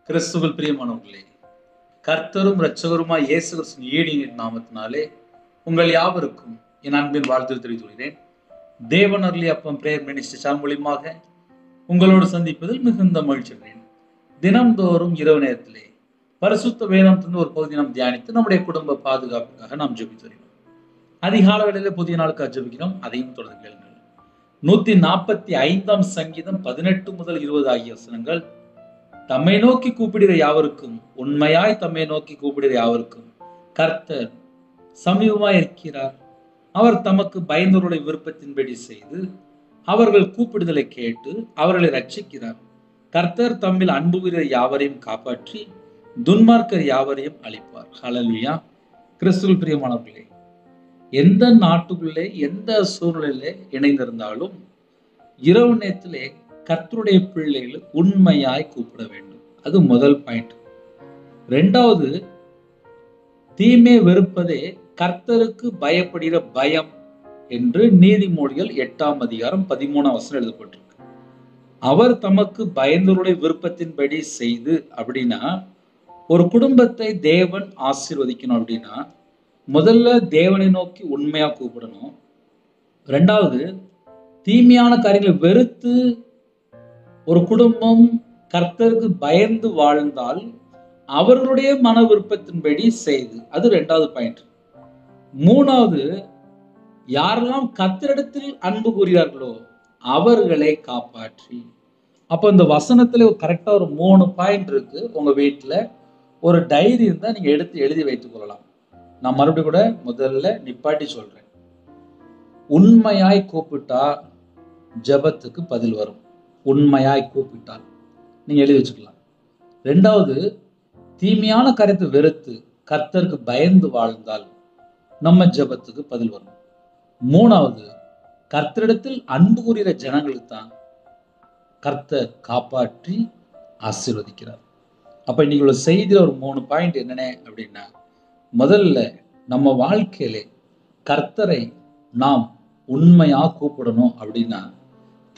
கிறிஸ்துவில் பிரியமானவர்களே, கர்த்தரும் இரட்சகருமாய் இயேசு கிறிஸ்துவின் ஈடின் நாமத்தினாலே உங்கள் யாவருக்கும் என் அன்பின் வாழ்த்து தெரிவித்துள்ளேன். தேவன் அருளிய அப்பம் பிரேயர் மினிஸ்ட்ரி சேனல் மூலமாக உங்களோடு சந்திப்பதில் மிகுந்த மகிழ்ச்சி அடைகிறேன். தினம்தோறும் இரவு நேரத்திலே பரிசுத்த வேதத்திலிருந்து ஒரு பகுதி நாம் தியானித்து நம்முடைய குடும்ப பாதுகாப்புக்காக நாம் ஜெபித்து வருகிறோம். அதிகால வேளையிலே புதிய நாளுக்காக ஜெபிக்கிறோம். அதையும் தொடர்ந்து கேளுங்கள். 145 சங்கீதம் 18 முதல் 20 ஆகிய வசனங்கள். தம்மை நோக்கி கூப்பிடுகிற யாவருக்கும், உண்மையாய் தம்மை நோக்கி கூப்பிடுகிற யாவருக்கும் கர்த்தர் சமீபமாய் இருக்கிறார். அவர் தமக்கு பயந்தவருடைய விருப்பத்தின்படி செய்து அவர்கள் கூப்பிடுதலை கேட்டு அவர்களை ரட்சிக்கிறார். கர்த்தர் தம்மில் அன்பு கூறுகிற யாவரையும் காப்பாற்றி துன்மார்க்கர் யாவரையும் அழிப்பார். ஹல்லேலூயா. கிறிஸ்துவில் பிரியமானவர்களே, எந்த நாட்டுக்குள்ளே எந்த சூழ்நிலையிலே இணைந்திருந்தாலும் இரவு நேரத்திலே கர்த்தருடைய பிள்ளைகள் உண்மையாய் கூப்பிட வேண்டும். அது முதல் பாயிண்ட். ரெண்டாவது, தீமை வெறுப்பதே கர்த்தருக்கு பயப்படுகிற பயம் என்று நீதிமொழிகள் 8ஆம் அதிகாரம் 13ஆம் வசனம் எழுதப்பட்டிருக்கு. அவர் தமக்கு பயந்தவருடைய விருப்பத்தின்படி செய்து அப்படின்னா, ஒரு குடும்பத்தை தேவன் ஆசீர்வதிக்கணும் அப்படின்னா முதல்ல தேவனை நோக்கி உண்மையா கூப்பிடணும். ரெண்டாவது, தீமையான காரியங்களை வெறுத்து ஒரு குடும்பம் கர்த்தருக்கு பயந்து வாழ்ந்தால் அவர்களுடைய மன விருப்பத்தின்படி செய்து, அது ரெண்டாவது பாயிண்ட். மூணாவது, யாரெல்லாம் கர்த்தரிடத்தில் அன்பு கூறுகிறார்களோ அவர்களை காப்பாற்றி. அப்போ இந்த வசனத்துல கரெக்டா ஒரு 3 பாயிண்ட் இருக்கு. உங்க வீட்டுல ஒரு டைரி இருந்தா நீங்க எடுத்து எழுதி வைத்துக் கொள்ளலாம். நான் மறுபடியும் கூட முதல்ல நிப்பாட்டி சொல்றேன். உண்மையாய் கூப்பிட்டா ஜெபத்துக்கு பதில் வரும். உண்மையாய் கூப்பிட்டால் நீங்க எழுதி வச்சுக்கலாம். ரெண்டாவது, தீமையான காரியத்தை வெறுத்து கர்த்தருக்கு பயந்து வாழ்ந்தால் நம்ம ஜெபத்துக்கு பதில் வரும். மூணாவது, கர்த்தரிடத்தில் அன்பு கூறுகிற ஜனங்களுக்கு தான் கர்த்தர் காப்பாற்றி ஆசீர்வதிக்கிறார். அப்ப இன்னைக்கு ஒரு செய்தியில ஒரு 3 பாயிண்ட் என்னென்ன அப்படின்னா, முதல்ல நம்ம வாழ்க்கையிலே கர்த்தரை நாம் உண்மையா கூப்பிடணும். அப்படின்னா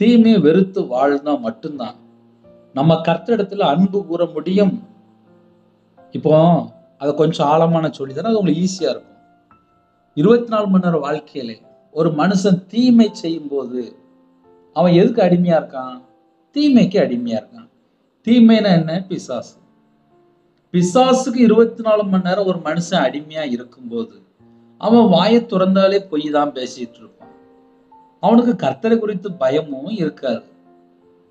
தீமையை வெறுத்து வாழ்ந்தா மட்டும்தான் நம்ம கர்த்தரிடத்துல அன்பு கூற முடியும். இப்போ அதை கொஞ்சம் ஆழமான சொல்லிதானே அது உங்களுக்கு ஈஸியா இருக்கும். 24 மணி நேரம் வாழ்க்கையில ஒரு மனுஷன் தீமை செய்யும் போது அவன் எதுக்கு அடிமையா இருக்கான்? தீமைக்கு அடிமையா இருக்கான். தீமைனா என்ன? பிசாசு. பிசாசுக்கு 24 மணி நேரம் ஒரு மனுஷன் அடிமையா இருக்கும்போது அவன் வாயை திறந்தாலே பொய் தான் பேசிட்டு இருப்பான். அவனுக்கு கர்த்தரை குறித்து பயமும் இருக்காது.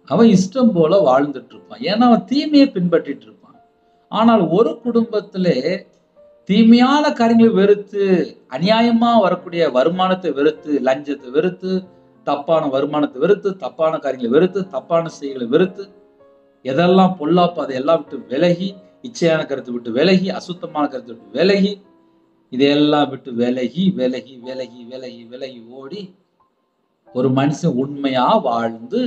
அவன் இஷ்டம் போல வாழ்ந்துட்டு இருப்பான். ஏன்னா அவன் தீமையை பின்பற்றிட்டு இருப்பான். ஆனால் ஒரு குடும்பத்திலே தீமையான காரியங்களை வெறுத்து, அநியாயமா வரக்கூடிய வருமானத்தை வெறுத்து, லஞ்சத்தை வெறுத்து, தப்பான வருமானத்தை வெறுத்து, தப்பான காரியங்களை வெறுத்து, தப்பான செய்திகளை வெறுத்து, எதெல்லாம் பொல்லாப்போ அதையெல்லாம் விட்டு விலகி, இச்சையான கருத்தை விட்டு விலகி, அசுத்தமான கருத்தை விட்டு விலகி, இதையெல்லாம் விட்டு விலகி விலகி விலகி விலகி விலகி ஓடி ஒரு மனுஷன் உண்மையா வாழ்ந்து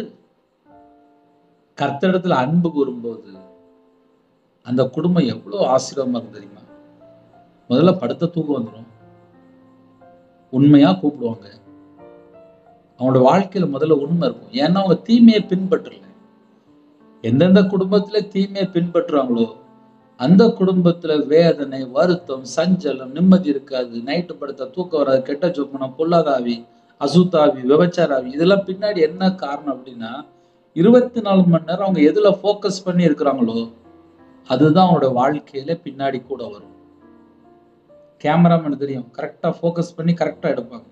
கர்த்தரிடத்துல அன்பு கூறும்போது அந்த குடும்பம் எவ்வளவு ஆசீர்வாதமா இருக்கு தெரியுமா? முதல்ல படுத்த தூக்கம் வந்துடும். உண்மையா கூப்பிடுவாங்க. அவங்களோட வாழ்க்கையில முதல்ல உண்மை இருக்கும். ஏன்னா அவங்க தீமையை பின்பற்றல. எந்தெந்த குடும்பத்துல தீமையை பின்பற்றுறாங்களோ அந்த குடும்பத்துல வேதனை, வருத்தம், சஞ்சலம், நிம்மதி இருக்காது. நைட்டு படுத்த தூக்கம் வராது, கெட்ட சொப்பனம், பொல்லாதாவி, அசுத்தாவி, விபச்சாராவி. இதெல்லாம் பின்னாடி என்ன காரணம் அப்படின்னா 24 மணி நேரம் அவங்க எதுல போக்கஸ் பண்ணி இருக்கிறாங்களோ அதுதான் அவங்களோட வாழ்க்கையில பின்னாடி கூட வரும். கேமராமேன் தெரியும், கரெக்டா போக்கஸ் பண்ணி கரெக்டா எடுப்பாங்க.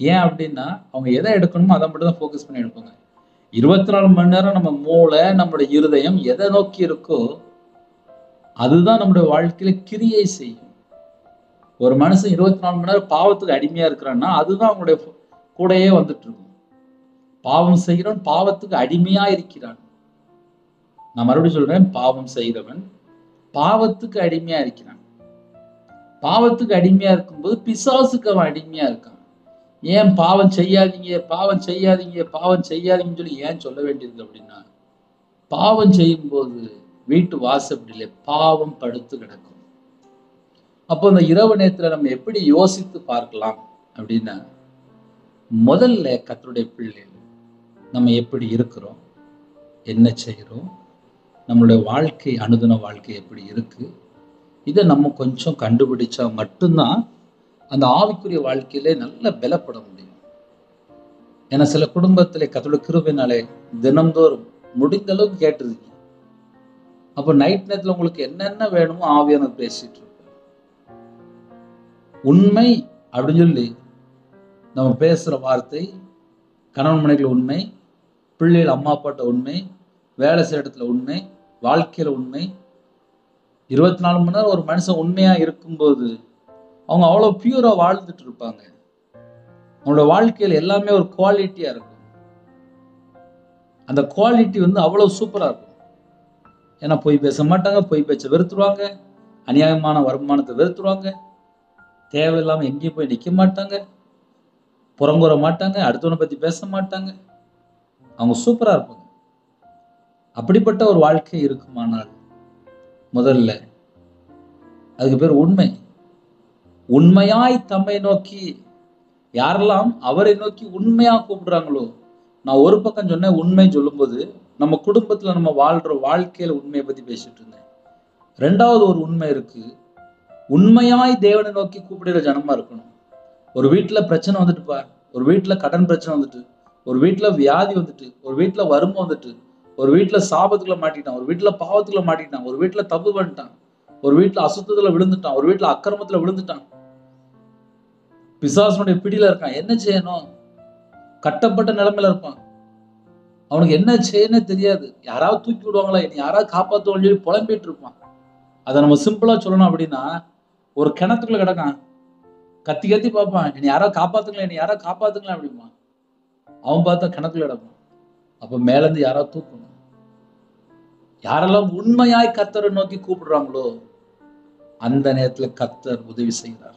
ஏன் அப்படின்னா அவங்க எதை எடுக்கணுமோ அதை மட்டும் தான் போக்கஸ் பண்ணி எடுப்பாங்க. 24 மணி நேரம் நம்ம மூளை, நம்மளுடைய இருதயம் எதை நோக்கி இருக்கோ அதுதான் நம்முடைய வாழ்க்கையில கிரியை செய்யும். ஒரு மனுஷன் 24 மணி நேரம் பாவத்துக்கு அடிமையா இருக்கிறான்னா அதுதான் அவங்களுடைய கூடையே வந்துட்டு இருக்கும். பாவம் செய்கிறவன் பாவத்துக்கு அடிமையா இருக்கிறான். நான் மறுபடியும் சொல்றேன், பாவம் செய்கிறவன் பாவத்துக்கு அடிமையா இருக்கிறான். பாவத்துக்கு அடிமையா இருக்கும்போது பிசாசுக்கு அவன் அடிமையா இருக்கான். ஏன் பாவம் செய்யாதீங்க, பாவம் செய்யாதீங்க, பாவம் செய்யாதீங்கன்னு சொல்லி ஏன் சொல்ல வேண்டியது அப்படின்னா, பாவம் செய்யும் போது வீட்டு வாசப்படியில பாவம் படுத்து கிடக்கும். அப்போ இந்த இரவு நேரத்துல நம்ம எப்படி யோசித்து பார்க்கலாம் அப்படின்னா, முதல்ல கர்த்தருடைய பிள்ளைகள் நம்ம எப்படி இருக்கிறோம், என்ன செய்கிறோம், நம்மளுடைய வாழ்க்கை, அனுதின வாழ்க்கை எப்படி இருக்கு, இதை நம்ம கொஞ்சம் கண்டுபிடிச்சா மட்டும்தான் அந்த ஆவிக்குரிய வாழ்க்கையிலே நல்ல பலப்பட முடியும். ஏன்னா சில குடும்பத்திலே கர்த்தருடைய கிருபையினாலே தினம்தோறும் முடிந்த அளவுக்கு கேட்டிருக்கீங்க. அப்போ நைட் நேரத்தில் உங்களுக்கு என்னென்ன வேணுமோ ஆவியானவர் பேசிட்டு இருப்பார். உண்மை அப்படின்னு சொல்லி நம்ம பேசுற வார்த்தை, கணவன் மனைவிகள் உண்மை, பிள்ளைகள் அம்மா அப்பாட்ட உண்மை, வேலை செய்யற இடத்துல உண்மை, வாழ்க்கையில உண்மை. 24 மணி நேரம் ஒரு மனுஷன் உண்மையா இருக்கும்போது அவங்க அவ்வளவு பியூரா வாழ்ந்துட்டு இருப்பாங்க. அவங்களோட வாழ்க்கையில எல்லாமே ஒரு குவாலிட்டியா இருக்கும். அந்த குவாலிட்டி அவ்வளவு சூப்பரா இருக்கும். ஏன்னா பொய் பேச மாட்டாங்க, பொய் பேச்ச வெறுத்துருவாங்க, அநியாயமான வருமானத்தை வெறுத்துருவாங்க, தேவையில்லாம எங்கேயும் போய் நிக்க மாட்டாங்க, புறங்குற மாட்டாங்க, அடுத்தவனை பத்தி பேச மாட்டாங்க. அவங்க சூப்பரா இருப்பாங்க. அப்படிப்பட்ட ஒரு வாழ்க்கை இருக்குமானால் முதல்ல அதுக்கு பேர் உண்மை. உண்மையாய் தம்மை நோக்கி யாரெல்லாம் அவரை நோக்கி உண்மையா கூப்பிடுறாங்களோ, நான் ஒரு பக்கம் சொன்னேன் உண்மை சொல்லும்போது நம்ம குடும்பத்துல நம்ம வாழ்ற வாழ்க்கையில உண்மையை பத்தி பேசிட்டு இருந்தேன். ரெண்டாவது ஒரு உண்மை இருக்கு, உண்மையாய் தேவனை நோக்கி கூப்பிடுற ஜனமா இருக்கணும். ஒரு வீட்டுல பிரச்சனை வந்துட்டுப்பா, ஒரு வீட்டுல கடன் பிரச்சனை வந்துட்டு, ஒரு வீட்டுல வியாதி வந்துட்டு, ஒரு வீட்டுல வறுமை வந்துட்டு, ஒரு வீட்டுல சாபத்துக்குள்ள மாட்டிட்டான், ஒரு வீட்டுல பாவத்துக்குள்ள மாட்டிட்டான், ஒரு வீட்டுல தப்பு பண்ணிட்டான், ஒரு வீட்டுல அசுத்தத்துல விழுந்துட்டான், ஒரு வீட்டுல அக்கிரமத்துல விழுந்துட்டான், பிசாசனுடைய பிடியில இருக்கான். என்ன செய்யணும்? கட்டப்பட்ட நிலைமையில இருப்பான். அவனுக்கு என்ன செய்யணும் தெரியாது. யாராவது தூக்கி விடுவாங்களா, இனி யாராவது காப்பாற்றுவாங்க சொல்லி புலம்பிட்டு இருப்பான். அதை நம்ம சிம்பிளா சொல்லணும் அப்படின்னா, ஒரு கிணத்துக்குள்ள கிடக்கான், கத்தி கத்தி பார்ப்பான், இனி யாராவது காப்பாத்துங்களா, இனி யாராவது காப்பாத்துங்களா அப்படிமா. அவன் பார்த்தா கிணத்துல கிடப்பான். அப்ப மேல இருந்து யாராவது தூக்கணும். யாரெல்லாம் உண்மையாய் கர்த்தரை நோக்கி கூப்பிடுறாங்களோ அந்த நேரத்துல கர்த்தர் உதவி செய்கிறார்.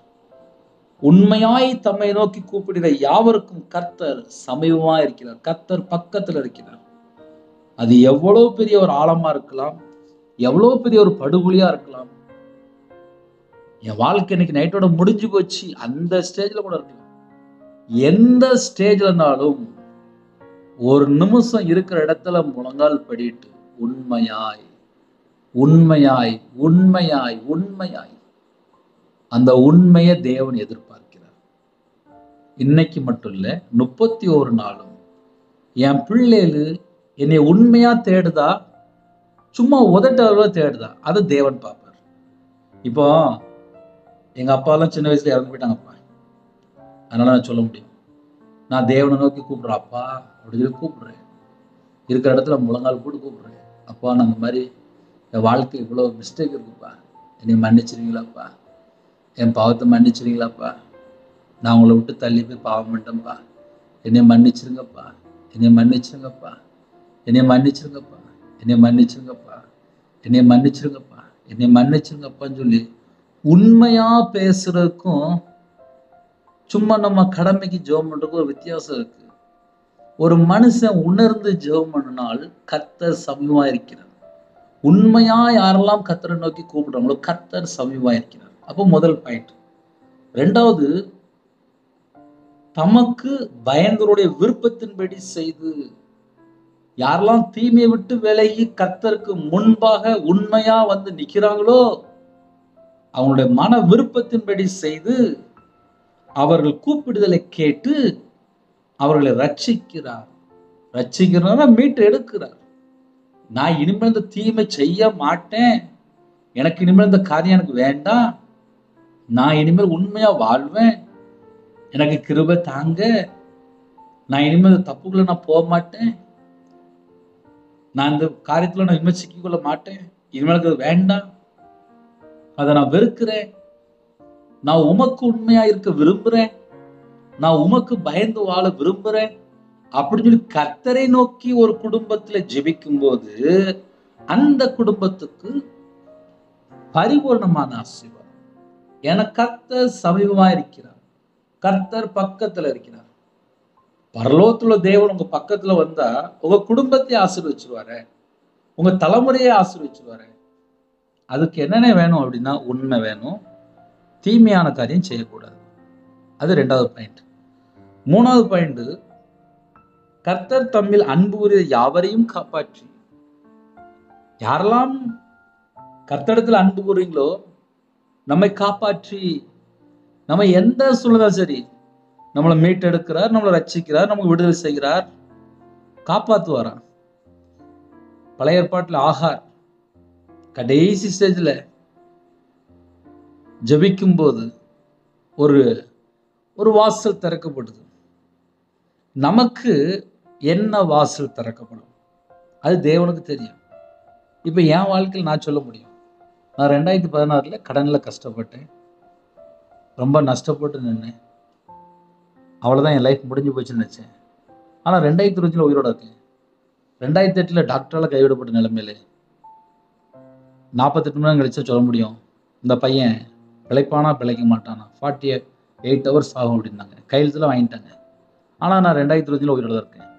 உண்மையாய் தம்மை நோக்கி கூப்பிடுகிற யாவருக்கும் கர்த்தர் சமீபமா இருக்கிறார். கர்த்தர் பக்கத்துல இருக்கிறார். அது எவ்வளவு பெரிய ஒரு ஆழமா இருக்கலாம், எவ்வளவு பெரிய ஒரு படுகொலியா இருக்கலாம். என் வாழ்க்கை இன்னைக்கு நைட்டோட முடிஞ்சு போச்சு அந்த ஸ்டேஜ்ல கூட இருக்கலாம். எந்த ஸ்டேஜ்ல இருந்தாலும் ஒரு நிமிஷம் இருக்கிற இடத்துல முழங்கால் படிட்டு உண்மையாய் உண்மையாய் உண்மையாய் உண்மையாய் அந்த உண்மையை தேவன் எதிர்பார்க்கிறார். இன்னைக்கு மட்டும் இல்ல, 31 நாளும் என் பிள்ளைகள் என்னை உண்மையா தேடுதா, சும்மா உதட்ட தேடுதா, அதை தேவன் பார்ப்பார். இப்போ எங்க அப்பா எல்லாம் சின்ன வயசுல இறந்து போயிட்டாங்கப்பா. அதனால நான் சொல்ல முடியும், நான் தேவனை நோக்கி கூப்பிடுறேன் அப்பா அப்படின்னு சொல்லி கூப்பிடுறேன். இருக்கிற இடத்துல முழங்கால் போட்டு கூப்பிடுறேன், அப்பா நான் இந்த மாதிரி என் வாழ்க்கை இவ்வளோ மிஸ்டேக் இருக்குப்பா, என்னை மன்னிச்சிருவீங்களாப்பா, என் பாவத்தை மன்னிச்சிருவீங்களாப்பா, நான் உங்களை விட்டு தள்ளி போய் பாவம் பண்ணிட்டேன்ப்பா, என்னை மன்னிச்சிருங்கப்பா, என்னை மன்னிச்சிருங்கப்பா, என்னை மன்னிச்சிருங்கப்பா, என்னை மன்னிச்சிருங்கப்பா, என்னை மன்னிச்சிருங்கப்பா, என்னை மன்னிச்சிருங்கப்பான்னு சொல்லி உண்மையா பேசுறதுக்கும் சும்மா நம்ம கடமைக்கு ஜெபம் பண்றதுக்கும் ஒரு வித்தியாசம் இருக்கு. ஒரு மனுஷன் உணர்ந்து ஜெபம் பண்ணினால் கர்த்தர் சமீபமா இருக்கிறார். உண்மையா யாரெல்லாம் கர்த்தரை நோக்கி கூப்பிடுறாங்களோ கர்த்தர் சமீபமா இருக்கிறார். அப்போ முதல் பாயிண்ட். ரெண்டாவது, தமக்கு பயந்தவருடைய விருப்பத்தின்படி செய்து யாரெல்லாம் தீமையை விட்டு விலகி கர்த்தருக்கு முன்பாக உண்மையா வந்து நிக்கிறாங்களோ அவங்களுடைய மன விருப்பத்தின்படி செய்து அவர்கள் கூப்பிடுதலை கேட்டு அவர்களை ரட்சிக்கிறார். ரட்சிக்கிறார், மீட்டு எடுக்கிறார். நான் இனிமேல் இந்த தீமை செய்ய மாட்டேன், எனக்கு இனிமேல் இந்த காரியம் எனக்கு வேண்டாம், நான் இனிமேல் உண்மையா வாழ்வேன், எனக்கு கிருபை தாங்க, நான் இனிமேல் இந்த தப்புக்குள்ள நான் போக மாட்டேன், நான் இந்த காரியத்துல நான் இனிமேல் சிக்கிக்கொள்ள மாட்டேன், இனிமேல் எனக்கு வேண்டாம், அதை நான் வெறுக்கிறேன், நான் உமக்கு உண்மையா இருக்க விரும்புறேன், நான் உமக்கு பயந்து வாழ விரும்புறேன் அப்படின்னு சொல்லி கர்த்தரை நோக்கி ஒரு குடும்பத்துல ஜெபிக்கும் போது அந்த குடும்பத்துக்கு பரிபூர்ணமான ஆசீர்வாதம். ஏன்னா கர்த்தர் சமீபமா இருக்கிறார், கர்த்தர் பக்கத்துல இருக்கிறார். பரலோகத்துல தேவன் உங்க பக்கத்துல வந்தா உங்க குடும்பத்தை ஆசீர்வச்சிருவாரு, உங்க தலைமுறையை ஆசீர்வச்சிருவாரு. அதுக்கு என்னென்ன வேணும் அப்படின்னா உண்மை வேணும், தீமையான காரியம் செய்யக்கூடாது. அது ரெண்டாவது பாயிண்ட். மூணாவது பாயிண்ட், கர்த்தர் தம்மில் அன்பு கூறிய யாவரையும் காப்பாற்றி. யாரெல்லாம் கர்த்தரிடத்தில் அன்பு கூறுறீங்களோ, நம்மை காப்பாற்றி, நம்ம எந்த சூழ்நிலை சரி, நம்மளை மீட்டெடுக்கிறார், நம்மளை ரட்சிக்கிறார், நமக்கு விடுதலை செய்கிறார், காப்பாத்துவாராம். பழைய ஏற்பாட்டுல ஆகார் கடைசி ஸ்டேஜ்ல ஜெபிக்கும் போது ஒரு ஒரு வாசல் திறக்கப்படுது. நமக்கு என்ன வாசல் திறக்கப்படும் அது தேவனுக்கு தெரியும். இப்ப என் வாழ்க்கையில் நான் சொல்ல முடியும். நான் 2016 கடன்ல கஷ்டப்பட்டேன், ரொம்ப நஷ்டப்பட்டு நின்னேன். அவ்வளவுதான், என் லைஃப் முடிஞ்சு போச்சுன்னு நினைச்சேன். ஆனா 2005 உயிரோட இருக்கேன். 2008 டாக்டரால கைவிடப்பட்ட நிலைமையில 48 மணி நேரம் கழிச்சா சொல்ல முடியும், இந்த பையன் பிழைப்பானா பிழைக்க மாட்டானா, 48 hours ஆகும் அப்படின்னாங்க. கையெழுத்துல வாங்கிட்டாங்க. ஆனா நான் 2005 உயிரோட இருக்கேன்.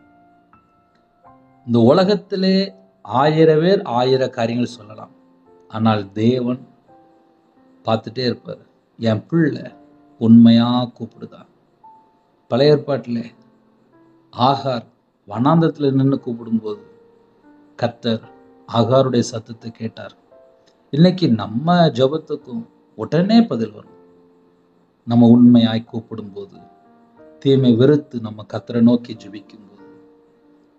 இந்த உலகத்திலே 1000 பேர் 1000 காரியங்கள் சொல்லலாம். ஆனால் தேவன் பார்த்துட்டே இருப்பார். என் பிள்ளை உண்மையா கூப்பிடுதா? பழைய ஏற்பாட்டில் ஆகார் வனாந்தரத்தில் நின்று கூப்பிடும்போது கர்த்தர் ஆகாருடைய சத்தத்தை கேட்டார். இன்னைக்கு நம்ம ஜெபத்துக்கும் உடனே பதில் வரும். நம்ம உண்மையாய் கூப்பிடும்போது, தீமை வெறுத்து நம்ம கர்த்தரை நோக்கி ஜெபிக்கும் போது,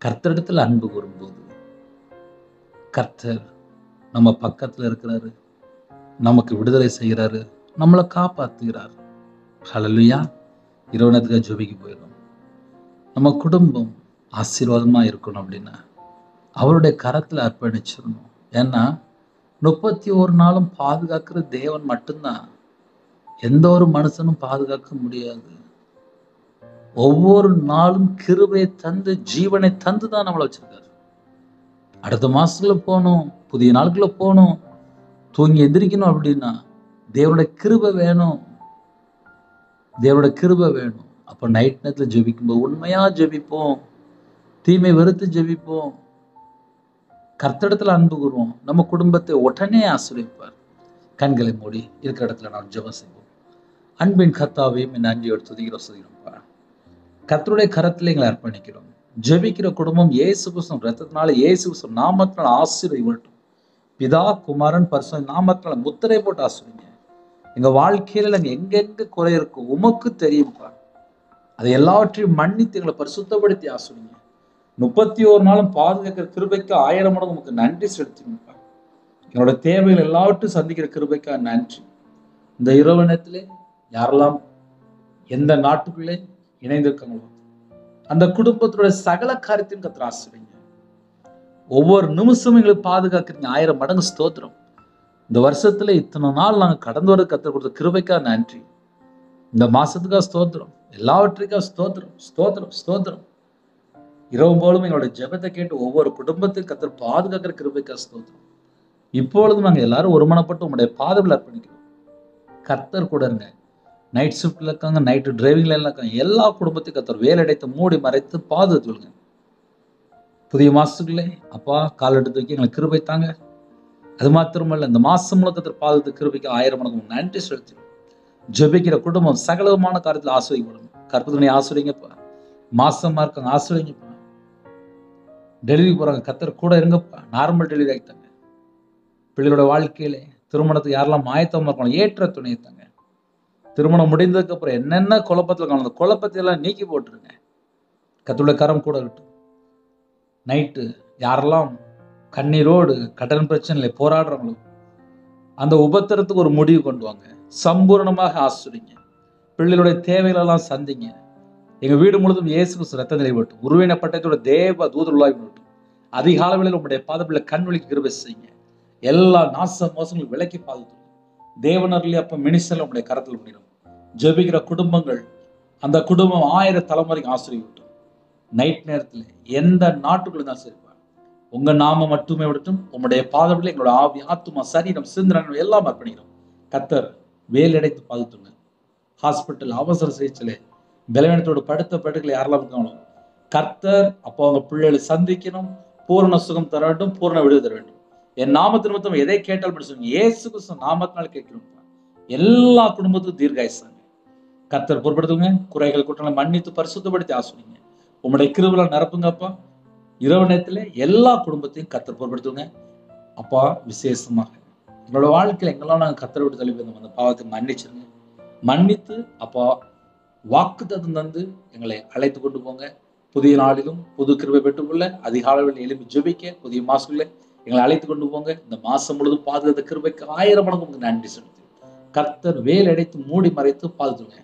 கர்த்தரிடத்தில் அன்பு கூறும்போது, கர்த்தர் நம்ம பக்கத்துல இருக்கிறாரு, நமக்கு விடுதலை செய்கிறாரு, நம்மளை காப்பாத்துகிறார். ஹல்லேலூயா. இரவு நேரத்துக்கு ஜெபிக்க போயிடும். நம்ம குடும்பம் ஆசீர்வாதமா இருக்கணும் அப்படின்னா அவருடைய கரத்துல அர்ப்பணிச்சிடணும். ஏன்னா 31 நாளும் பாதுகாக்கிற தேவன் மட்டும்தான். எந்த ஒரு மனுஷனும் பாதுகாக்க முடியாது. ஒவ்வொரு நாளும் கிருபையை தந்து ஜீவனை தந்து தான் நம்மளை வச்சிருக்காரு. அடுத்த மாசத்துக்குள்ள போகணும், புதிய நாளுக்குள்ள போகணும், தூங்கி எந்திரிக்கணும் அப்படின்னா தேவனுடைய கிருபை வேணும். தேவனுடைய கிருபை வேணும். அப்ப நைட் நேரத்துல ஜெபிக்கும்போது உண்மையா ஜெபிப்போம், தீமை வெறுத்து ஜெபிப்போம், கர்த்தரிடத்துல அன்பு கூறுவோம், நம்ம குடும்பத்தை உடனே ஆசீர்வதிப்பார். கண்களை மூடி இருக்கிற இடத்துல நாம் ஜெபம் செய்வோம். அன்பின் கர்த்தாவையும் என் நன்றியோடு துதிக்கிறோம்ப்பா. கர்த்தருடைய கரத்துல எங்களை அர்ப்பணிக்கிறோம். ஜெபிக்கிற குடும்பம் இயேசு கிறிஸ்து ரத்தத்தினால, இயேசு கிறிஸ்து நாமத்தினால ஆசீர்வதிக்கட்டும். பிதா குமாரன் பரிசுத்த நாமத்தினால முத்திரை போட்டு ஆசீர்வதிங்க. எங்க வாழ்க்கையில நாங்க எங்கெங்க குறை இருக்கும் உமக்கு தெரியும்ப்பா. அதை எல்லாவற்றையும் மன்னித்து எங்களை பரிசுத்தப்படுத்தி ஆசீர்வதிங்க. 31 நாளும் பாதுகாக்கிற கிருபைக்கு 1000 மடங்கு உமக்கு நன்றி செலுத்தினப்பா. என்னோட தேவைகள் எல்லாவற்றையும் சந்திக்கிற கிருபைக்காக நன்றி. இந்த இரவு நேரத்திலே யாரெல்லாம் எந்த நாட்டுக்குள்ளே இணைந்திருக்காங்களோ அந்த குடும்பத்தினுடைய சகல காரியத்தையும் கர்த்தர் ஆசீர்வதிங்க. ஒவ்வொரு நிமிஷமும் எங்களுக்கு பாதுகாக்கிறீங்க. 1000 மடங்கு ஸ்தோத்திரம். இந்த வருஷத்துல இத்தனை நாள் நாங்க கடந்து வர கர்த்தர் கொடுத்த கிருபைக்காக நன்றி. இந்த மாசத்துக்காக ஸ்தோத்திரம். எல்லாவற்றுக்காக ஸ்தோத்திரம், ஸ்தோத்திரம், ஸ்தோத்திரம். இரவு போலும் எங்களோட ஜெபத்தை கேட்டு ஒவ்வொரு குடும்பத்தையும் கர்த்தர் பாதுகாக்கிற கிருபைக்காக ஸ்தோத்திரம். இப்பொழுதும் நாங்க எல்லாரும் ஒருமனப்பட்டு உங்களுடைய பாதத்தில் அர்ப்பணிக்கிறோம். கர்த்தர் கூட இருங்க. நைட் ஷிஃப்ட்ல இருக்காங்க, நைட்டு டிரைவிங்ல எல்லாம் இருக்காங்க, எல்லா குடும்பத்தையும் கர்த்தர் வேலையடைத்து மூடி மறைத்து பாதுகாத்து விடுங்க. புதிய மாசத்துக்குள்ளே அப்பா கால் எடுத்து வைக்க எங்களுக்கு கிருபை தாங்க. அது மாத்திரமல்ல, இந்த மாசம் முழுக்க கர்த்தர் பாதுகாத்து கிருபைக்கு 1000 மடங்கு நன்றி செலுத்திடும். ஜெபிக்கிற குடும்பம் சகலமான காரியத்தில் ஆசீர்வதிக்கப்படும். கர்த்தனை ஆசீர்வதிங்கப்பா. மாசமா இருக்காங்க, ஆசீர்வதிங்கப்பா. டெலிவரி போறாங்க, கர்த்தர் கூட இருங்கப்பா. நார்மல் டெலிவரி ஆகிட்டாங்க. பிள்ளைகளோட வாழ்க்கையில திருமணத்துக்கு யாரெல்லாம் ஆயத்தமா இருக்காங்க ஏற்ற துணையை தாங்க. திருமணம் முடிந்ததுக்கு அப்புறம் என்னென்ன குழப்பத்தில் காணும் அந்த குழப்பத்தை எல்லாம் நீக்கி போட்டுருங்க. கர்த்தருடைய கரம் கூட இருக்கட்டும். நைட்டு யாரெல்லாம் கண்ணீரோடு கடன் பிரச்சனையில போராடுறாங்களோ அந்த உபத்திரத்துக்கு ஒரு முடிவு கொண்டு வாங்க. சம்பூர்ணமாக ஆசீர்வதிங்க. பிள்ளைகளுடைய தேவைகளெல்லாம் சந்திங்க. எங்க வீடு முழுதும் இயேசு கிறிஸ்து ரத்தம் நிலைவட்டும். உருவின பட்டயத்தோட தேவ தூதர் உலாவி விடட்டும். அதிகால வேளையில் உங்களுடைய பாதப்பிள்ளை கண் விழிக்கு கிருபை செய்யுங்க. எல்லா நாச மோசங்களும் விலக்கி பாதுகாத்து தேவனர்லயே அப்ப மினிஸ்டர்ல உங்களுடைய கரத்தில் பண்ணிடும். ஜெபிக்கிற குடும்பங்கள் அந்த குடும்பம் 1000 தலைமுறைக்கு ஆசீர்வதிக்கட்டும். நைட் நேரத்துல எந்த நாட்டுக்குள்ள தான் சரிப்பா உங்க நாம மட்டுமே விடட்டும். உங்களுடைய பாதப்பிள்ளை எங்களோட ஆவி ஆத்துமா சரீரம் சிந்தனை எல்லாம் அர்ப்பணிக்கிறோம். கர்த்தர் வேலையடைத்து பாதுகாத்துங்க. ஹாஸ்பிட்டல் அவசர சிகிச்சையில பலவீனத்தோடு படுத்த படுக்கல யாரெல்லாம் இருக்காங்களோ கர்த்தர் அப்போ அவங்க பிள்ளைகளை சந்திக்கணும், பூரண சுகம் தர வேண்டும், பூரண விடுதலை தர வேண்டும். என் நாமத்தின் நிமித்தம் எதை கேட்டால் சொல்லுங்க, இயேசு கிறிஸ்து நாமத்தினால கேட்கிறோம். எல்லா குடும்பத்துக்கும் தீர்காயுசாங்க கர்த்தர் பொறுப்படுத்துங்க. குறைகள் குற்றங்களை மன்னித்து பரிசுத்தப்படுத்தி ஆசீர்வதிங்க. உங்களுடைய கிருபையால் நிரப்புங்கப்பா. இரவு நேரத்துல எல்லா குடும்பத்தையும் கர்த்தர் பொறுப்படுத்துங்க. அப்பா விசேஷமாக எங்களோட வாழ்க்கையில் எங்கெல்லாம் நாங்கள் கத்தரை விட்டு தள்ளி போயிருந்தோம் அந்த பாவத்தை மன்னிச்சிருங்க. மன்னித்து அப்பா வாக்குத்தத்தம் தந்து எங்களை அழைத்து கொண்டு போங்க. புதிய நாளிலும் புது கிருபை பெற்றுக்கொள்ள அதிகாலையில் எழுப்பி ஜெபிக்க புதிய மாசத்துல எங்களை அழைத்து கொண்டு போங்க. இந்த மாசம் முழுதும் பாதுகாத்த கிருபைக்கு 1000 மடங்கு உங்களுக்கு நன்றி செலுத்தி கர்த்தர் வேல் அடைத்து மூடி மறைத்து பாதுகாத்துங்க.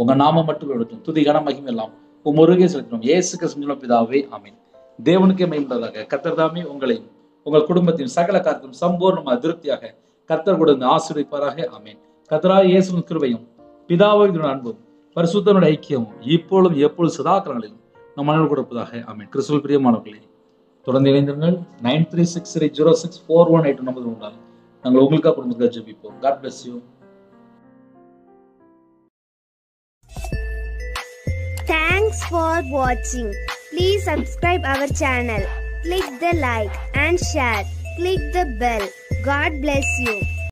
உங்க நாமம் மட்டும் எடுக்கும் துதி கன மகிமை எல்லாம் முருகே செலுத்தணும். இயேசு கிறிஸ்து பிதாவே ஆமென். தேவனுக்கே மகிமையுள்ளதாக. கர்த்தர் தாமே உங்களையும் உங்கள் குடும்பத்தையும் சகல காரியத்தையும் சம்பூர்ணமாக திருப்தியாக கர்த்தர் கூட ஆசீர்வதிப்பாராக. ஆமென். கர்த்தராகிய இயேசுவின் கிருபையும் பிதாவின் அன்பும் பரிசுத்தனுடைய ஐக்கியமும் இப்பொழுதும் எப்பொழுது சதா காலங்களிலும் நம் மனதில் கொடுப்பதாக. ஆமென். கிறிஸ்துவில் பிரியமானவர்களே, தொடர்ந்து இணைந்திருங்கள். 9363064182 நம்பர் உண்டால் நாங்கள் உங்களுக்காக குடும்பத்துக்காக ஜெபிப்போம். God bless you. Thanks for watching. Please subscribe our channel. Click the like and share. Click the bell. God bless you.